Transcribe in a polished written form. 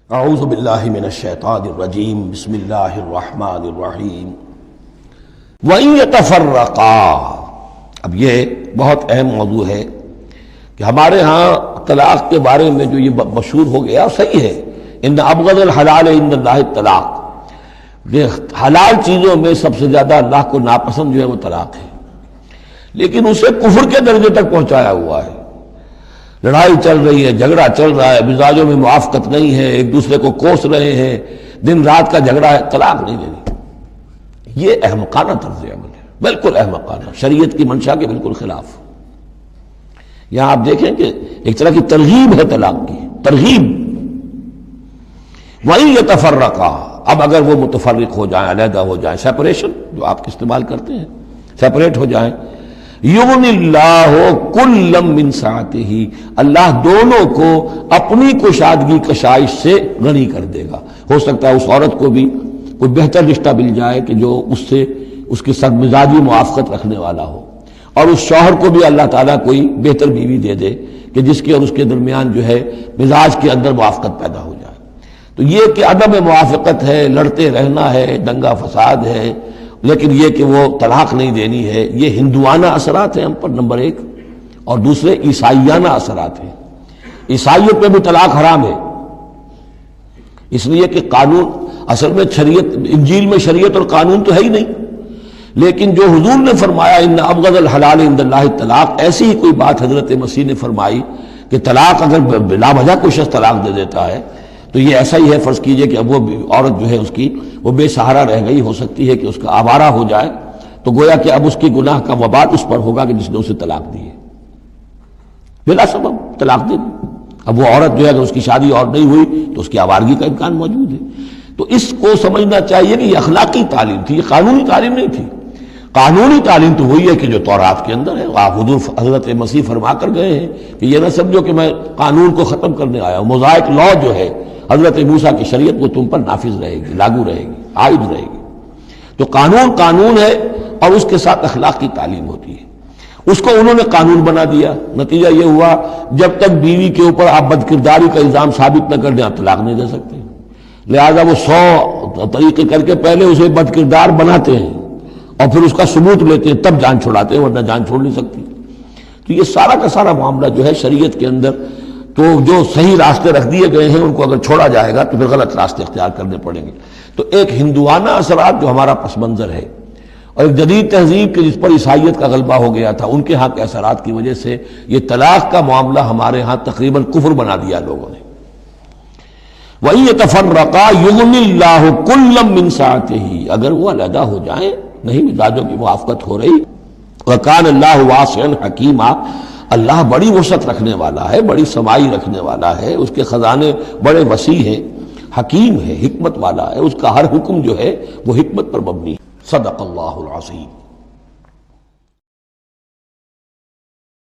اعوذ باللہ من الشیطان الرجیم بسم اللہ الرحمن الرحیم وَإِن يَتَفَرَّقَا۔ اب یہ بہت اہم موضوع ہے کہ ہمارے ہاں طلاق کے بارے میں جو یہ مشہور ہو گیا صحیح ہے، ان ابغض الحلال عند اللہ الطلاق، یہ حلال چیزوں میں سب سے زیادہ اللہ کو ناپسند جو ہے وہ طلاق ہے، لیکن اسے کفر کے درجے تک پہنچایا ہوا ہے۔ لڑائی چل رہی ہے، جھگڑا چل رہا ہے، مزاجوں میں موافقت نہیں ہے، ایک دوسرے کو کوس رہے ہیں، دن رات کا جھگڑا ہے، طلاق نہیں دینی۔ یہ احمقانہ طرز عمل ہے، بالکل احمقانہ، شریعت کی منشا کے بالکل خلاف۔ یہاں آپ دیکھیں کہ ایک طرح کی ترغیب ہے طلاق کی، ترغیب۔ وَإِن يَتَفَرَّقَا، اب اگر وہ متفرق ہو جائیں، علیحدہ ہو جائیں، سیپریشن جو آپ استعمال کرتے ہیں، سیپریٹ ہو جائیں، یغنی اللہ کلا من سعتہ، اللہ دونوں کو اپنی کشادگی کشائش سے غنی کر دے گا۔ ہو سکتا ہے اس عورت کو بھی کوئی بہتر رشتہ مل جائے کہ جو اس سے اس کے ساتھ مزاجی موافقت رکھنے والا ہو، اور اس شوہر کو بھی اللہ تعالیٰ کوئی بہتر بیوی دے دے کہ جس کے اور اس کے درمیان جو ہے مزاج کے اندر موافقت پیدا ہو جائے۔ تو یہ کہ عدم موافقت ہے، لڑتے رہنا ہے، دنگا فساد ہے، لیکن یہ کہ وہ طلاق نہیں دینی ہے، یہ ہندوانہ اثرات ہیں ہم پر نمبر ایک، اور دوسرے عیسائیانہ اثرات ہیں۔ عیسائیت میں بھی طلاق حرام ہے، اس لیے کہ قانون اصل میں شریعت، انجیل میں شریعت اور قانون تو ہے ہی نہیں، لیکن جو حضور نے فرمایا ان ابغض الحلال عند اللہ الطلاق، ایسی ہی کوئی بات حضرت مسیح نے فرمائی کہ طلاق اگر بلا وجہ کوئی شخص طلاق دے دیتا ہے تو یہ ایسا ہی ہے، فرض کیجئے کہ اب وہ عورت جو ہے اس کی وہ بے سہارا رہ گئی، ہو سکتی ہے کہ اس کا آوارہ ہو جائے، تو گویا کہ اب اس کی گناہ کا وبال اس پر ہوگا کہ جس نے اسے طلاق دی ہے، بلا سبب طلاق دے دی۔ اب وہ عورت جو ہے اگر اس کی شادی اور نہیں ہوئی تو اس کی آوارگی کا امکان موجود ہے۔ تو اس کو سمجھنا چاہیے کہ یہ اخلاقی تعلیم تھی، یہ قانونی تعلیم نہیں تھی۔ قانونی تعلیم تو وہی ہے کہ جو تورات کے اندر ہے، حضور حضرت مسیح فرما کر گئے ہیں کہ یہ نہ سمجھو کہ میں قانون کو ختم کرنے آیا ہوں، موزائک لا جو ہے حضرت موسیٰ کی شریعت وہ تم پر نافذ رہے گی، لاگو رہے گی، عائد رہے گی۔ تو قانون قانون ہے، اور اس کے ساتھ اخلاق کی تعلیم ہوتی ہے۔ اس کو انہوں نے قانون بنا دیا، نتیجہ یہ ہوا جب تک بیوی کے اوپر آپ بدکرداری کا الزام ثابت نہ کر دیں آپ طلاق نہیں دے سکتے، لہذا وہ 100 طریقے کر کے پہلے اسے بدکردار بناتے ہیں اور پھر اس کا ثبوت لیتے ہیں، تب جان چھڑاتے ہیں، ورنہ جان چھوڑ نہیں سکتی۔ تو یہ سارا کا سارا معاملہ جو ہے شریعت کے اندر، تو جو صحیح راستے رکھ دیے گئے ہیں ان کو اگر چھوڑا جائے گا تو پھر غلط راستے اختیار کرنے پڑیں گے۔ تو ایک ہندوانہ اثرات جو ہمارا پس منظر ہے، اور ایک جدید تہذیب کے جس پر عیسائیت کا غلبہ ہو گیا تھا، ان کے ہاں کے اثرات کی وجہ سے یہ طلاق کا معاملہ ہمارے ہاں تقریباً کفر بنا دیا لوگوں نے۔ وَإِن يَتَفَرَّقَا يُغْنِ اللَّهُ كُلًّا مِّن سَعَتِهِ، اگر وہ علیحدہ ہو جائیں، نہیں مزاجوں کی موافقت ہو رہی، وَكَانَ اللَّهُ وَاسِعًا حَكِيمًا، اللہ بڑی وسعت رکھنے والا ہے، بڑی سمائی رکھنے والا ہے، اس کے خزانے بڑے وسیع ہیں، حکیم ہے، حکمت والا ہے، اس کا ہر حکم جو ہے وہ حکمت پر مبنی ہے۔ صدق اللہ العظیم۔